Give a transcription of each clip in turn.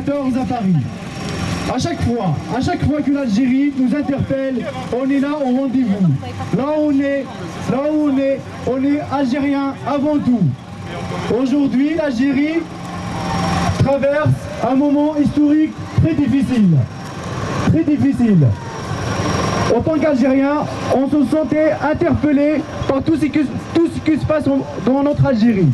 2014 à Paris. À chaque fois que l'Algérie nous interpelle, on est là au rendez-vous. Là où on est algérien avant tout. Aujourd'hui, l'Algérie traverse un moment historique très difficile. Très difficile. En tant qu'Algérien, on se sentait interpellé par tout ce qui se passe dans notre Algérie.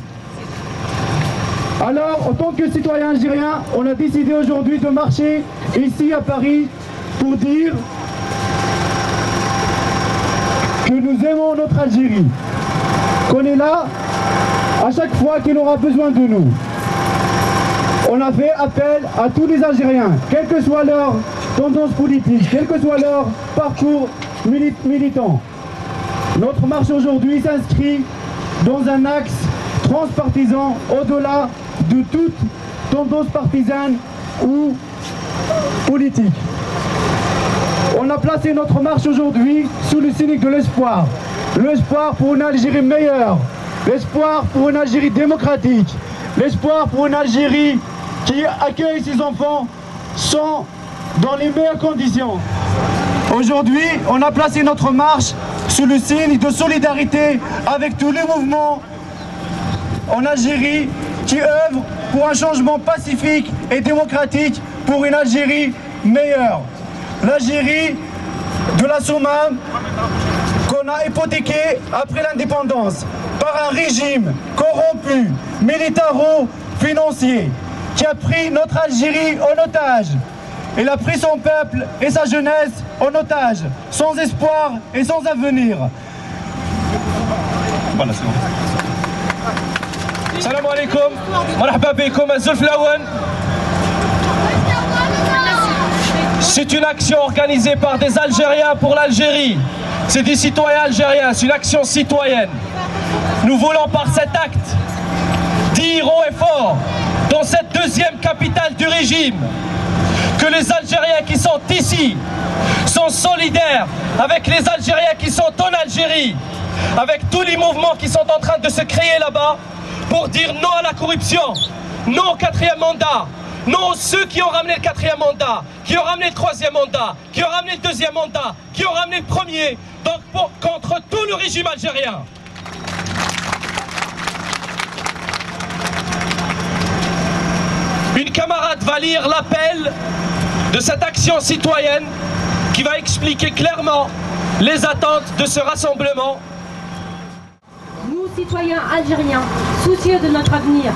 Alors, en tant que citoyen algérien, on a décidé aujourd'hui de marcher ici à Paris pour dire que nous aimons notre Algérie, qu'on est là à chaque fois qu'il aura besoin de nous. On a fait appel à tous les Algériens, quelle que soit leur tendance politique, quel que soit leur parcours militant. Notre marche aujourd'hui s'inscrit dans un axe transpartisan au-delà de toute tendance partisane ou politique. On a placé notre marche aujourd'hui sous le signe de l'espoir. L'espoir pour une Algérie meilleure, l'espoir pour une Algérie démocratique, l'espoir pour une Algérie qui accueille ses enfants dans les meilleures conditions. Aujourd'hui, on a placé notre marche sous le signe de solidarité avec tous les mouvements en Algérie qui œuvrent pour un changement pacifique et démocratique pour une Algérie meilleure. L'Algérie de la Soumam qu'on a hypothéquée après l'indépendance par un régime corrompu, militaro-financier qui a pris notre Algérie en otage. Il a pris son peuple et sa jeunesse en otage, sans espoir et sans avenir. Voilà, c'est bon. Salam alaikum, marhaba bikoum Zulf Lawan. C'est une action organisée par des Algériens pour l'Algérie. C'est des citoyens algériens, c'est une action citoyenne. Nous voulons par cet acte dire haut et fort dans cette deuxième capitale du régime que les Algériens qui sont ici sont solidaires avec les Algériens qui sont en Algérie, avec tous les mouvements qui sont en train de se créer là-bas pour dire non à la corruption, non au quatrième mandat, non à ceux qui ont ramené le quatrième mandat, qui ont ramené le troisième mandat, qui ont ramené le deuxième mandat, qui ont ramené le premier, donc contre tout le régime algérien. Une camarade va lire l'appel de cette action citoyenne qui va expliquer clairement les attentes de ce rassemblement. Nous, citoyens algériens, soucieux de notre avenir,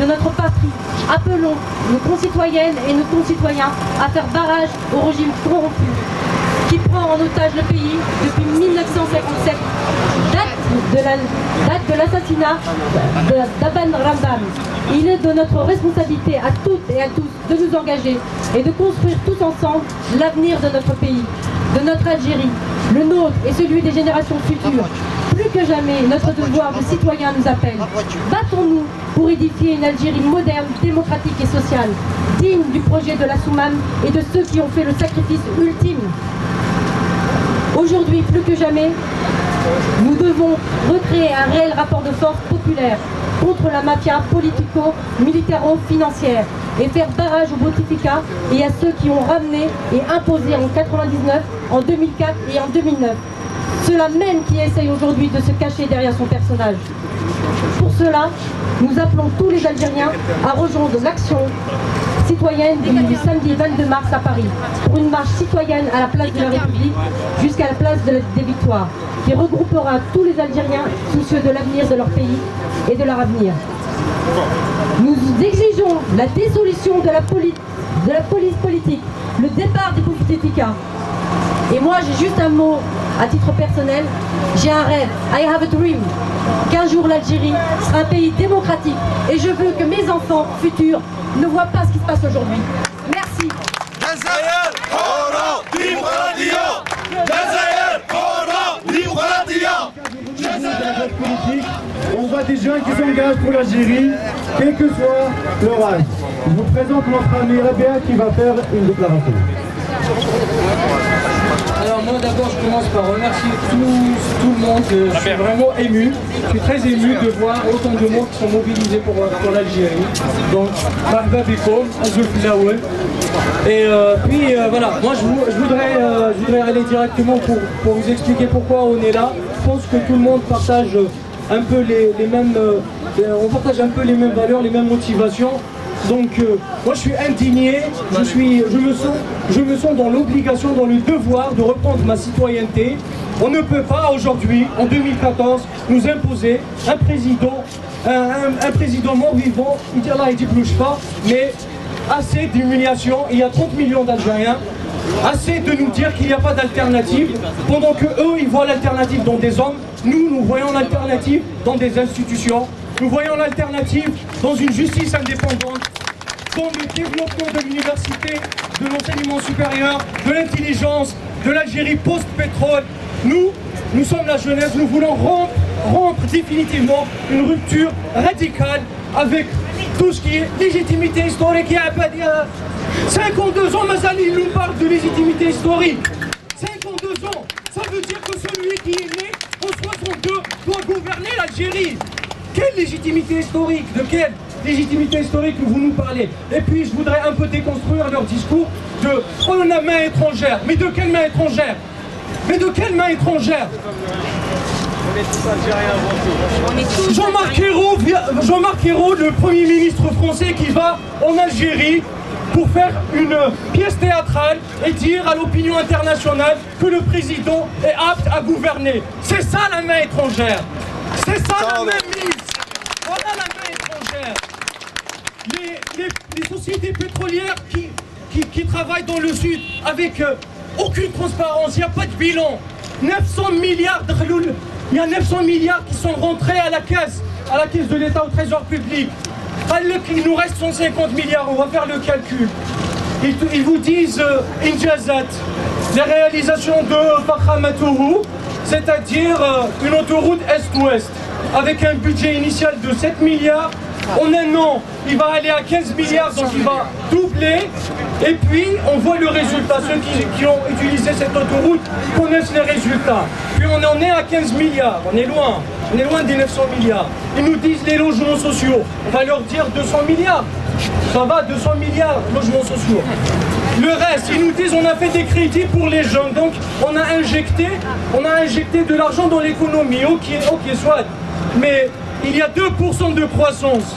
de notre patrie, appelons nos concitoyennes et nos concitoyens à faire barrage au régime corrompu qui prend en otage le pays depuis 1957, date de l'assassinat d'Aban Ramdan. Il est de notre responsabilité à toutes et à tous de nous engager et de construire tous ensemble l'avenir de notre pays, de notre Algérie, le nôtre et celui des générations futures. Plus que jamais, notre devoir de citoyen nous appelle. Battons-nous pour édifier une Algérie moderne, démocratique et sociale, digne du projet de la Soumam et de ceux qui ont fait le sacrifice ultime. Aujourd'hui, plus que jamais, nous devons recréer un réel rapport de force populaire contre la mafia politico-militaro-financière et faire barrage aux botificats et à ceux qui ont ramené et imposé en 1999, en 2004 et en 2009. Ceux-là même qui essayent aujourd'hui de se cacher derrière son personnage. Pour cela, nous appelons tous les Algériens à rejoindre l'action citoyenne du samedi 22 mars à Paris pour une marche citoyenne à la place de la République jusqu'à la place des Victoires qui regroupera tous les Algériens soucieux de l'avenir de leur pays et de leur avenir. Nous exigeons la dissolution de la police politique, le départ des boutificats. Et moi j'ai juste un mot à titre personnel, j'ai un rêve, I have a dream, qu'un jour l'Algérie sera un pays démocratique et je veux que mes enfants futurs ne voient pas ce qui se passe aujourd'hui. Merci. On voit des jeunes qui s'engagent pour l'Algérie, quel que soit leur âge. Je vous présente notre ami Rabia qui va faire une déclaration. Alors moi d'abord je commence par remercier tout le monde, je suis vraiment ému, je suis très ému de voir autant de monde qui sont mobilisés pour l'Algérie. Donc marhaba bikoum, Azoul Flaouen. Et puis voilà, moi je voudrais aller directement pour vous expliquer pourquoi on est là. Je pense que tout le monde partage un peu les mêmes, on partage un peu les mêmes valeurs, les mêmes motivations. Donc moi je suis indigné, je me sens dans l'obligation, dans le devoir de reprendre ma citoyenneté. On ne peut pas aujourd'hui, en 2014, nous imposer un président mort-vivant, il dit là, il dit bouge pas, mais assez d'humiliation, il y a 30 millions d'Algériens, assez de nous dire qu'il n'y a pas d'alternative, pendant que eux ils voient l'alternative dans des hommes, nous voyons l'alternative dans des institutions. Nous voyons l'alternative dans une justice indépendante, dans le développement de l'université, de l'enseignement supérieur, de l'intelligence, de l'Algérie post-pétrole. Nous sommes la jeunesse, nous voulons rompre définitivement une rupture radicale avec tout ce qui est légitimité historique. Il y a 52 ans, Mazal, il nous parle de légitimité historique. 52 ans, ça veut dire que celui qui est né en 62 doit gouverner l'Algérie. Quelle légitimité historique? De quelle légitimité historique vous nous parlez? Et puis je voudrais un peu déconstruire leur discours de « on a main étrangère ». Mais de quelle main étrangère? Mais de quelle main étrangère? Jean-Marc Ayrault, le Premier ministre français qui va en Algérie pour faire une pièce théâtrale et dire à l'opinion internationale que le président est apte à gouverner. C'est ça la main étrangère. C'est ça la main mise. Voilà la main étrangère. Les sociétés pétrolières qui travaillent dans le sud avec aucune transparence, il n'y a pas de bilan. 900 milliards de khloul, il y a 900 milliards qui sont rentrés à la caisse de l'État, au trésor public. Il nous reste 150 milliards, on va faire le calcul. Ils vous disent Injazat, les réalisations de Fakhamatourou, c'est-à-dire une autoroute est-ouest, avec un budget initial de 7 milliards. En un an, il va aller à 15 milliards, donc il va doubler. Et puis, on voit le résultat. Ceux qui ont utilisé cette autoroute connaissent les résultats. Puis on en est à 15 milliards, on est loin des 900 milliards. Ils nous disent les logements sociaux, on va leur dire 200 milliards. Ça va, 200 milliards de logements sociaux. Le reste, ils nous disent on a fait des crédits pour les jeunes, donc on a injecté de l'argent dans l'économie, ok, soit. Mais il y a 2% de croissance.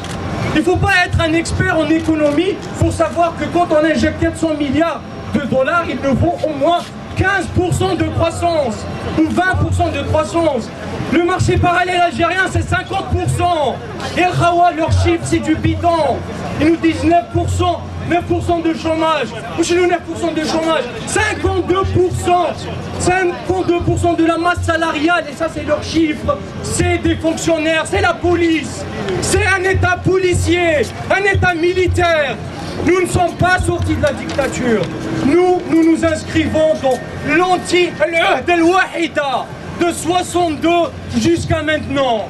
Il ne faut pas être un expert en économie pour savoir que quand on injecte 400 milliards de dollars, il nous faut au moins 15% de croissance ou 20% de croissance. Le marché parallèle algérien, c'est 50%. Et el Khawa, leur chiffre, c'est du bidon. Ils nous disent 9% de chômage. Ou chez nous, 9% de chômage. 52% de la masse salariale, et ça, c'est leur chiffre. C'est des fonctionnaires, c'est la police. C'est un État policier, un État militaire. Nous ne sommes pas sortis de la dictature. Nous nous inscrivons dans l'anti-Al-Ahd al-Wahida de 62 jusqu'à maintenant.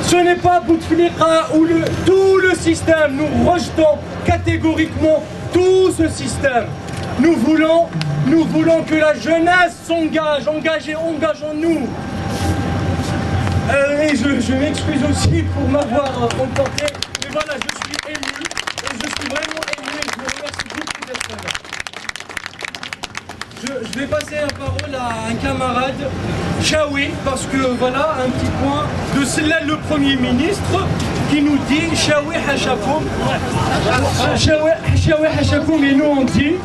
Ce n'est pas Bouteflika ou tout le système. Nous rejetons catégoriquement tout ce système. Nous voulons que la jeunesse s'engage. Engageons-nous. Et je m'excuse aussi pour m'avoir emporté. Mais voilà, je suis ému. Et je suis vraiment ému. Et je vous remercie beaucoup d'être là. Je vais passer la parole à un camarade, Chaoui, parce que voilà un petit point de Sellal, le Premier ministre, qui nous dit Chaoui Hachakoum. Chaoui Hachakoum, et nous on dit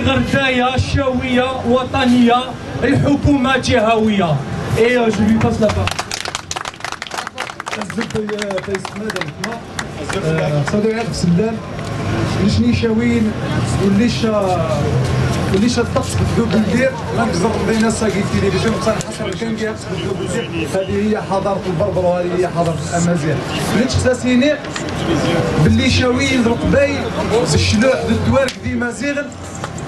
Ghardaya, Chaouia, Watania, El-Houkouma Djihaouia. Et je lui passe la parole. ليش شاوين وليش الطقس بدو بالدير غنقزر بين الساقي التلفزيون بصح حسب كان كيعكس بدو بالدير. هذه هي حضاره البربر وهذه هي حضاره الامازيغ. اللي تخصاسيني باللي شاوين رقباي الشلوح د الدوارك دي مازيغن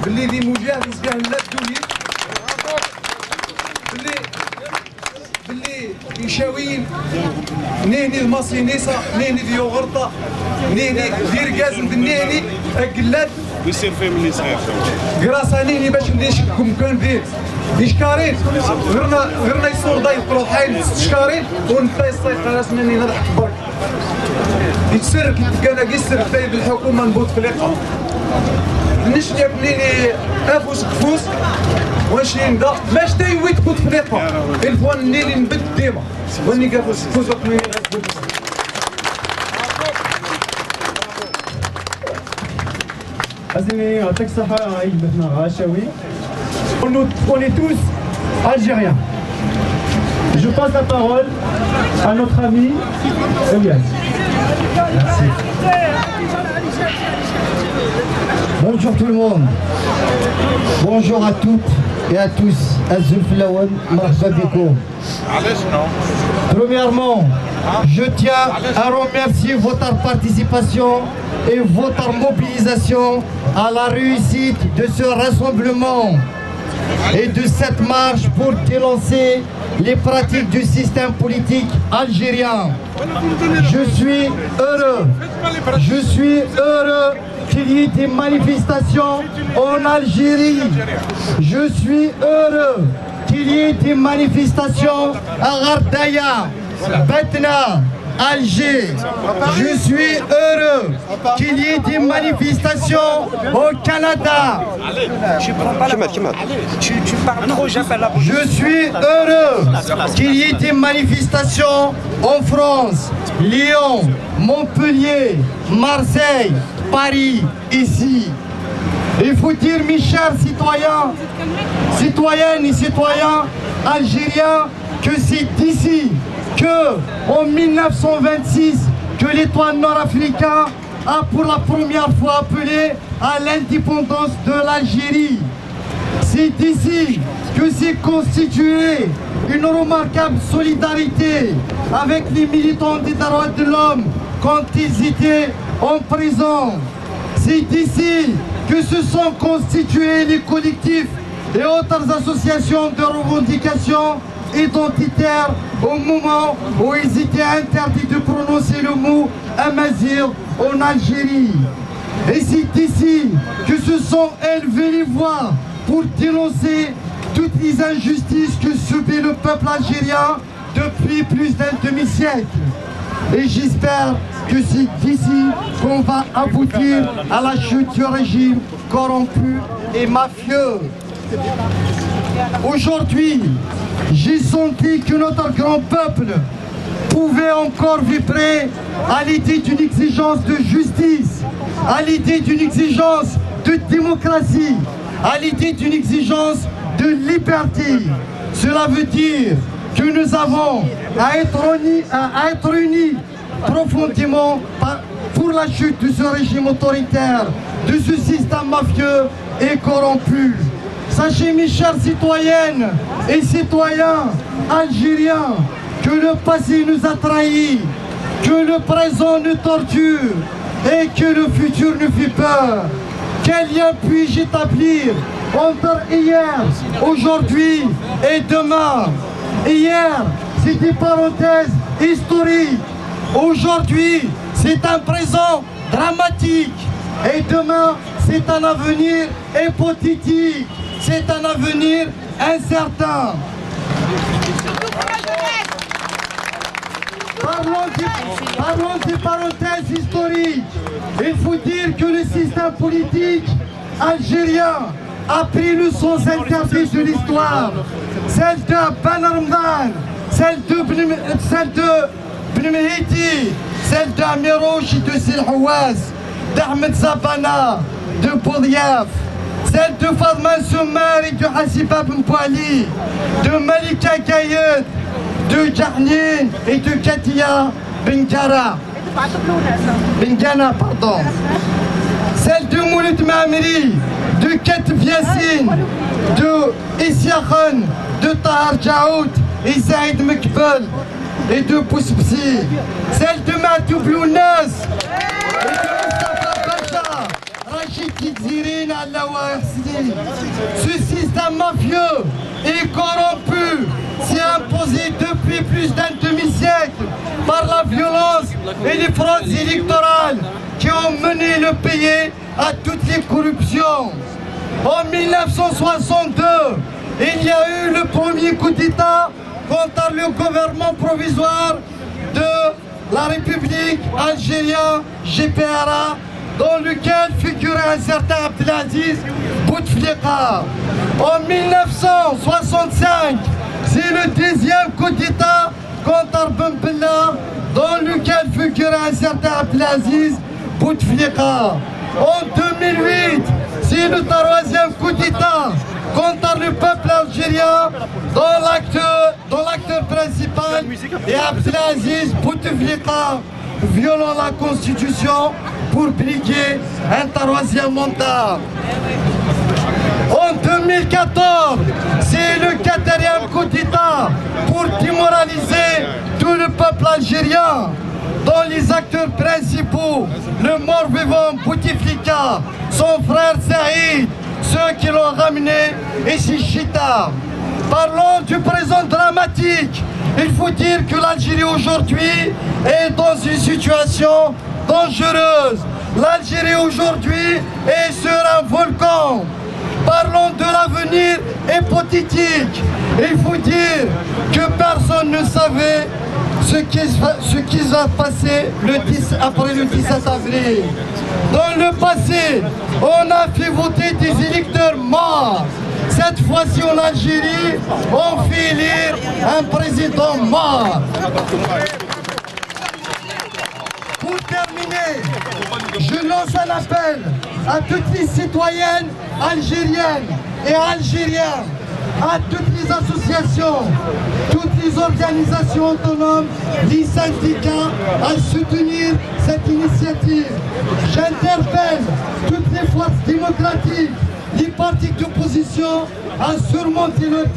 باللي دي مجاهد نسبيها لا الدولي باللي يشاوين نيني الماسينيسا نيني ديوغرطة نيني ديركازن بالنيني أقلاد ويصير فيه من صغير كراسا نيني باش نشكم كان دير شكارين غيرنا يصور ضايف روحين شكارين ونطيس صيف راس مني نضحك برك يتسر كان يسر طيب الحكومة نبوط في لقا نشتي منيني افوس كفوس واش يندا باش تايوي تبوط في لقا الفوان نيني نبت ديما واني كافوس كفوس وقت مني غتبوط Azimi, attaque Sahara, il maintenant Rachaoui. On est tous algériens. Je passe la parole à notre ami Elias. Merci. Bonjour tout le monde. Bonjour à toutes et à tous. Azul Filawan, marhaba bikoum. Premièrement, je tiens à remercier votre participation et votre mobilisation à la réussite de ce rassemblement et de cette marche pour dénoncer les pratiques du système politique algérien. Je suis heureux qu'il y ait des manifestations en Algérie. Je suis heureux qu'il y ait des manifestations à Gardaya, Betna, Alger. Je suis heureux qu'il y ait des manifestations au Canada. Je suis heureux qu'il y ait des manifestations en France, Lyon, Montpellier, Marseille, Paris, ici. Il faut dire, mes chers citoyens, citoyennes et citoyens algériens, que c'est ici que, en 1926, que l'État nord-africain a pour la première fois appelé à l'indépendance de l'Algérie. C'est ici que s'est constituée une remarquable solidarité avec les militants des droits de l'homme quand ils étaient en prison. C'est ici que se sont constitués les collectifs et autres associations de revendication identitaires au moment où ils étaient interdits de prononcer le mot Amazigh en Algérie. Et c'est ici que se sont élevées les voix pour dénoncer toutes les injustices que subit le peuple algérien depuis plus d'un demi-siècle. Et j'espère que c'est d'ici qu'on va aboutir à la chute du régime corrompu et mafieux. Aujourd'hui, j'ai senti que notre grand peuple pouvait encore vibrer à l'idée d'une exigence de justice, à l'idée d'une exigence de démocratie, à l'idée d'une exigence de liberté. Cela veut dire que nous avons à être unis profondément pour la chute de ce régime autoritaire, de ce système mafieux et corrompu. Sachez, mes chères citoyennes et citoyens algériens, que le passé nous a trahis, que le présent nous torture et que le futur nous fait peur. Quel lien puis-je établir entre hier, aujourd'hui et demain? Hier, c'est des parenthèses historiques. Aujourd'hui, c'est un présent dramatique. Et demain, c'est un avenir hypothétique. C'est un avenir incertain. Parlons des parenthèses historiques. Il faut dire que le système politique algérien a pris le sens interdit de l'histoire. Celle de Ben Ramdan, celle de Ben Mehdi, celle d'Amirouch et de Silhouaz, d'Ahmed Zabana, de Boudiaf, celle de Fadman Soumer et de Hassiba Ben Pouali, de Malika Gayed, de Jarnin et de Katia Bengana, pardon. Celle de Mouloud Mamri, de Ketf Yassine, de Essiakhan, de Tahar Jaoud et Saïd Mekbel et de Bouspsi. Celle de Matou Blounas et de Mustafa Bacha, Rachid Kizirine Allah wa Yassine. Ce système mafieux et corrompu s'est imposée depuis plus d'un demi-siècle par la violence et les fraudes électorales qui ont mené le pays à toutes les corruptions. En 1962, il y a eu le premier coup d'État contre le gouvernement provisoire de la République algérienne GPRA, dans lequel figurait un certain Abdelaziz Bouteflika. En 1965, c'est le deuxième coup d'État contre Ben Bella, dans lequel figurait un certain Abdelaziz Bouteflika. En 2008, c'est le troisième coup d'État contre le peuple algérien, dont l'acteur principal est Abdelaziz Bouteflika, violant la Constitution pour briguer un troisième mandat. En 2014, c'est le quatrième coup d'État pour démoraliser tout le peuple algérien, dont les acteurs principaux, le mort-vivant Bouteflika, son frère Saïd, ceux qui l'ont ramené et c'est Chita. Parlons du présent dramatique. Il faut dire que l'Algérie aujourd'hui est dans une situation dangereuse. L'Algérie aujourd'hui est sur un volcan. Parlons de l'avenir hypothétique. Il faut dire que personne ne savait ce qui va passer après le 17 avril. Dans le passé, on a fait voter des électeurs morts. Cette fois-ci en Algérie, on fait élire un président mort. Pour terminer, je lance un appel à toutes les citoyennes algériennes et algériens, à toutes les associations, toutes les organisations autonomes, les syndicats à soutenir cette initiative. J'interpelle toutes les forces démocratiques, les partis d'opposition à surmonter leurs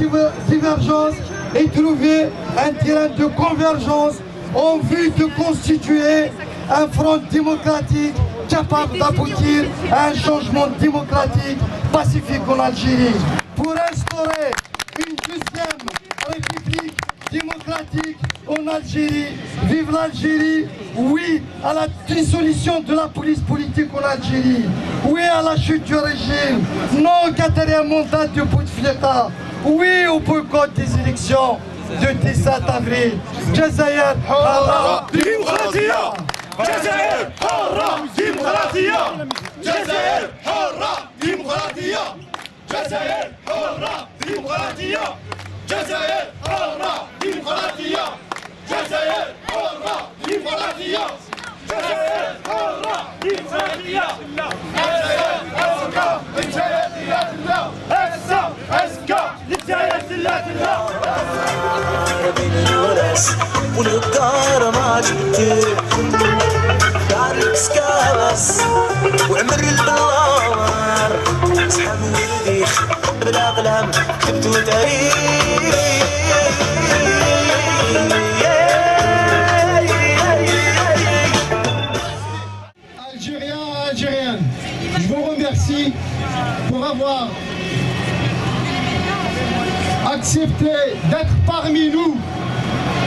divergences et trouver un terrain de convergence en vue de constituer un front démocratique capable d'aboutir à un changement démocratique pacifique en Algérie. Pour instaurer une deuxième république démocratique en Algérie. Vive l'Algérie, oui à la dissolution de la police politique en Algérie, oui à la chute du régime, non au quatrième mandat de Bouteflika, oui au boycott des élections de 17 avril. Jazair Hara Démocratia. Jazair Hara Démocratia. Jazair Hara Démocratia. Jazair Hara Démocratia. Jazair Hara Démocratia. Jazair Hara Démocratia. Jazair Hara Démocratia. Jazair Hara Démocratia. اسكا للجاية الله بين الناس والغدار ما جبتي دارك سكاس وعمر البلار صحاب ولديخ بلا غلام كتبتو تاريخ Algériens, Algériennes, je vous remercie pour avoir accepté d'être parmi nous,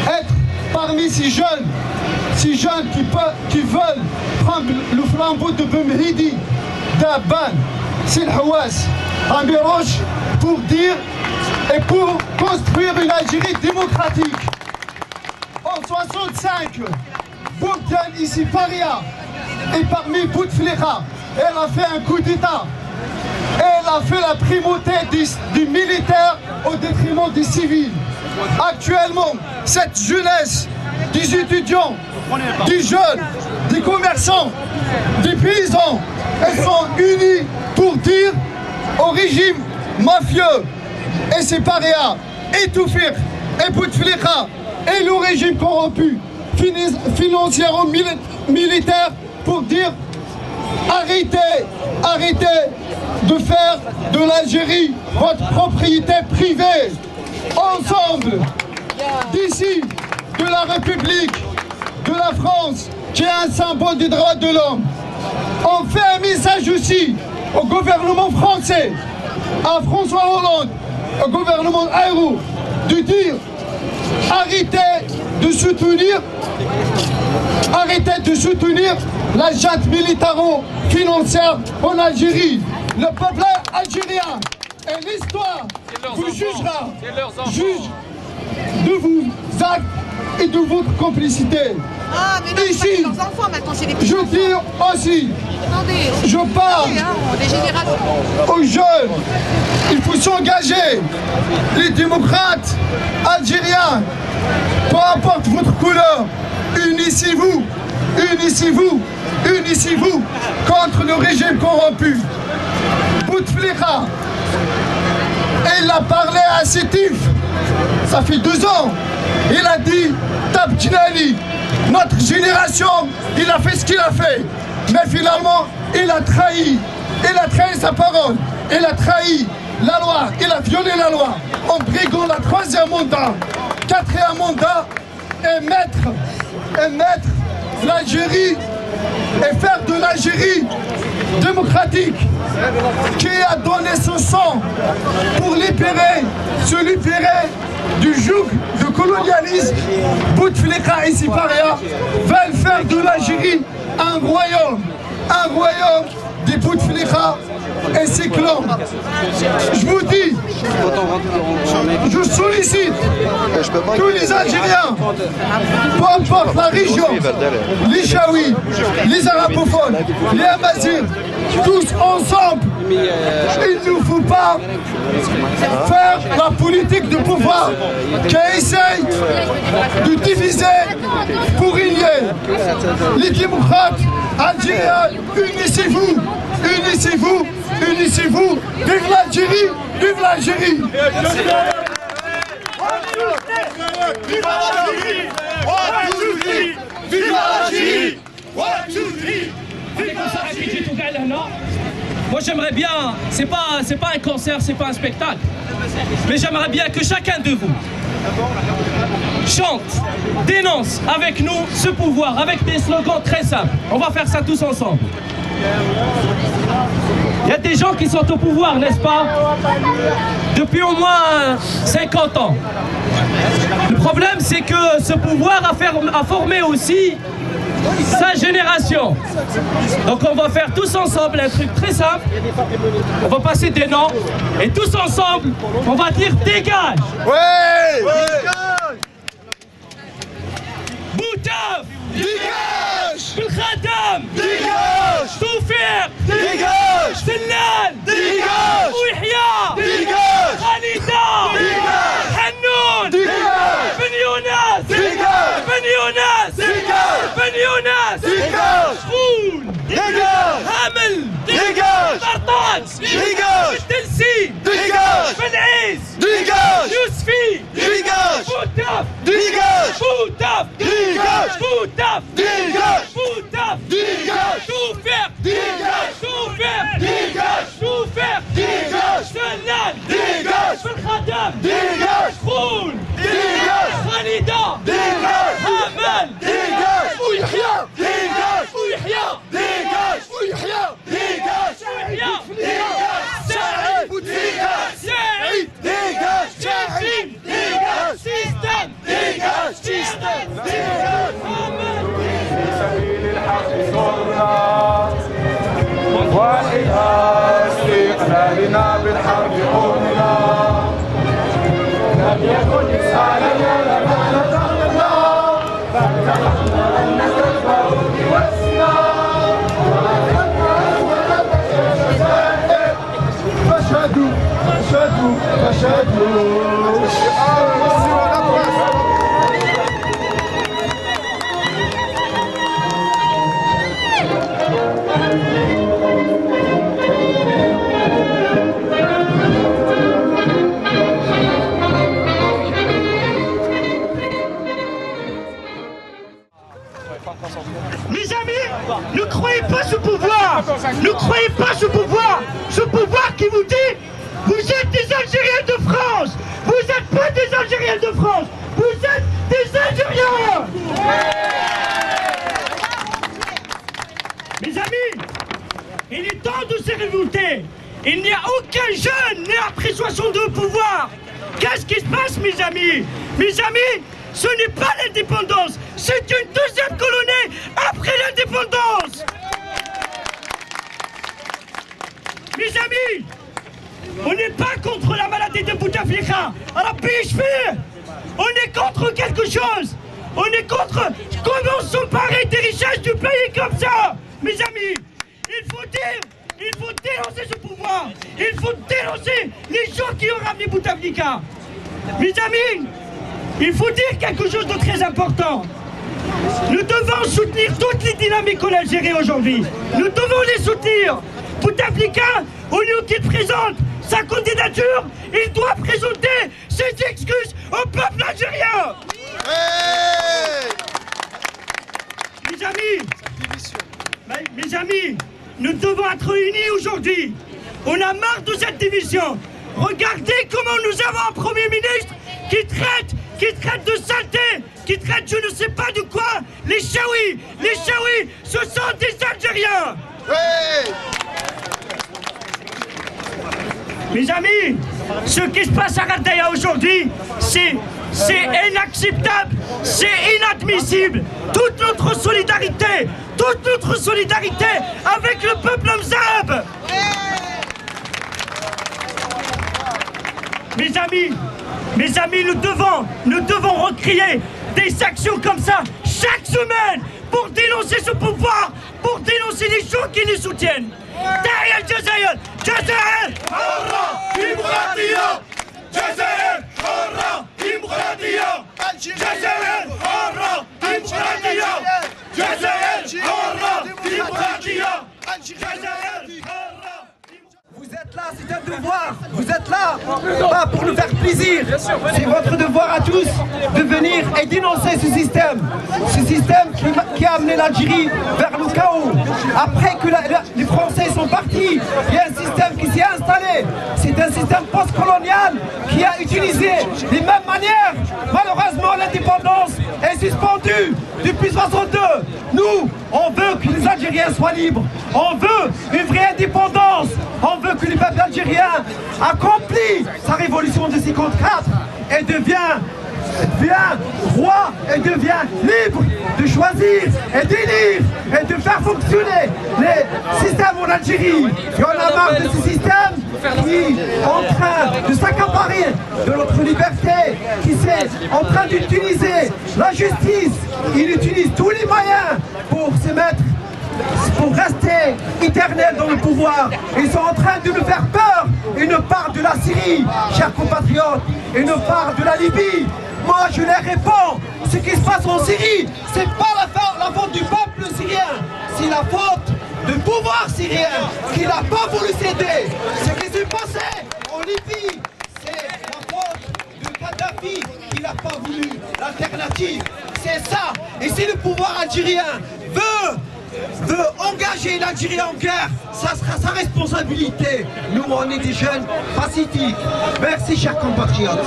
être parmi ces jeunes qui veulent prendre le flambeau de Bemhidi, d'Aban, Silhawas, Amiroche, pour dire et pour construire une Algérie démocratique. En 65, Bourdiane, ici Faria, et parmi Bouteflika, elle a fait un coup d'État. Elle a fait la primauté des militaires au détriment des civils. Actuellement, cette jeunesse, des étudiants, des jeunes, des commerçants, des paysans, elles sont unies pour dire au régime mafieux et ses parias, et Toufik, et Bouteflika, et le régime corrompu, financièrement militaire, pour dire arrêtez de faire de l'Algérie votre propriété privée. Ensemble, d'ici, de la République, de la France, qui est un symbole des droits de l'homme. On fait un message aussi au gouvernement français, à François Hollande, au gouvernement Ayroux, de dire arrêtez de soutenir la junte militaro-financière en Algérie. Le peuple algérien et l'histoire vous jugera, juge de vos actes et de votre complicité. Ah, mais non, ici, leurs enfants, maintenant, c'est des petits je enfants. dis aussi, Attendez, je parle des générations. aux jeunes, il faut s'engager. Les démocrates algériens, peu importe votre couleur, unissez-vous, unissez-vous, unissez-vous contre le régime corrompu. Bouteflika, il a parlé à Sétif, ça fait 2 ans, il a dit Tabdjinali, notre génération, il a fait ce qu'il a fait, mais finalement il a trahi sa parole, il a trahi la loi, il a violé la loi en briguant la 3e mandat, 4e mandat et mettre l'Algérie et faire de l'Algérie démocratique qui a donné son sang pour se libérer du joug de colonialisme. Bouteflika et Siparia veulent faire de l'Algérie un royaume des Bouteflika et ses clans. Je vous dis, je sollicite tous les Algériens, peu importe la région, les Chaouis, les arabophones, les Amazirs, tous ensemble. Il ne faut pas faire la politique de pouvoir qui essaye de diviser pour régner. Les démocrates algériens, unissez-vous, unissez-vous, unissez-vous. Vive l'Algérie, vive l'Algérie. Vive l'Algérie! Vive l'Algérie! Moi j'aimerais bien, c'est pas un concert, c'est pas un spectacle, mais j'aimerais bien que chacun de vous chante, dénonce avec nous ce pouvoir, avec des slogans très simples. On va faire ça tous ensemble. Il y a des gens qui sont au pouvoir, n'est-ce pas? Depuis au moins 50 ans. Le problème, c'est que ce pouvoir a formé aussi sa génération. Donc on va faire tous ensemble un truc très simple. On va passer des noms et tous ensemble, on va dire dégage. Ouais. Boutaf, Dégage! Belkhadam, Dégage! Toufiq, Dégage! Sellal, Dégage! Ouihya, Dégage! Khalida, Dégage! Hannoun, Dégage! Ben Younas, Dégage! Ben Younas, Dégage! Ben Younas, Dégage! Foul, Dégage! Hamel, Dégage! Tartat, Dégage! Telsi, Dégage! Ben Aïs, Dégage! Yousfi, Dégage! Boutaf, Dégage! Boutaf, Dégage! Boutaf, Dégage! Boutaf, Dégage! tout faire, Dégage! tout faire, Dégage! tout faire, Dégage! Sellal, Dégage! Belkhadam, Dégage! Khoul, Dégage! Khalida, Dégage! Hamel, Dégage! Ouihya, Dégage! Ouihya, Dégage! Ouihya, Dégage! Ouihya, Dégage! Saïd, Dégage! Saïd, Dégage! Régime, Dégage! système, Dégage! système, Dégage! Hamel. والإله استقلالنا بالحرب قومنا لم يكن إسهالنا لما نتغنى فاتبعنا أن نكبر بوسنا فاشهدوا فاشهدوا فاشهدوا. Mes amis, ne croyez pas ce pouvoir. Ne croyez pas ce pouvoir. Ce pouvoir qui vous dit, vous êtes des Algériens de France. Vous n'êtes pas des Algériens de France. Vous êtes des Algériens. Mes amis, il est temps de se révolter. Il n'y a aucun jeune né après 62 au pouvoir Qu'est-ce qui se passe, mes amis? Mes amis, ce n'est pas l'indépendance, c'est une deuxième colonie après l'indépendance. Mes amis, on n'est pas contre la maladie de Bouteflika. On est contre quelque chose. On est contre comment s'emparer des richesses du pays comme ça. Mes amis, il faut dénoncer ce pouvoir. Il faut dénoncer les gens qui ont ramené Bouteflika. Mes amis, il faut dire quelque chose de très important. Nous devons soutenir toutes les dynamiques en Algérie aujourd'hui. Nous devons les soutenir. Bouteflika, au lieu qu'il présente sa candidature, il doit présenter ses excuses au peuple algérien. Mes amis, nous devons être unis aujourd'hui. On a marre de cette division. Regardez comment nous avons un Premier ministre qui traite de saleté, qui traite je ne sais pas de quoi, les Chaouis. Les Chaouis, ce sont des Algériens. Mes amis, ce qui se passe à Radaya aujourd'hui, c'est inacceptable, c'est inadmissible. Toute notre solidarité avec le peuple Mzab. Mes amis, nous devons recrier des actions comme ça chaque semaine pour dénoncer ce pouvoir, pour dénoncer les gens qui nous soutiennent. تحيا الجزائر جزائر حرة ديمقراطية جزائر حرة ديمقراطية جزائر حرة ديمقراطية جزائر حرة ديمقراطية جزائر حرة. Vous êtes là, c'est un devoir. Vous êtes là, pas pour nous faire plaisir. C'est votre devoir à tous de venir et dénoncer ce système qui a amené l'Algérie vers le chaos. Après que les Français sont partis, il y a un système qui s'est installé. C'est un système post-colonial qui a utilisé les mêmes manières. Malheureusement, l'indépendance est suspendue depuis 1962. Nous, on veut que les Algériens soient libres. On veut une vraie indépendance. On veut que le peuple algérien accomplit sa révolution de 54 et devient roi et devient libre de choisir et d'élire et de faire fonctionner les systèmes en Algérie. Et on a marre de ce système qui est en train de s'accaparer de notre liberté, qui est en train d'utiliser la justice. Il utilise tous les moyens pour se mettre, pour rester éternel dans le pouvoir. Ils sont en train de nous faire peur. Une part de la Syrie, chers compatriotes, une part de la Libye. Moi, je les réponds. Ce qui se passe en Syrie, c'est pas la faute du peuple syrien. C'est la faute du pouvoir syrien qui n'a pas voulu céder. Ce qui s'est passé en Libye, c'est la faute de Kadhafi qui n'a pas voulu l'alternative. C'est ça. Et si le pouvoir algérien veut engager l'Algérie en guerre, ça sera sa responsabilité. Nous, on est des jeunes pacifiques. Merci, chers compatriotes.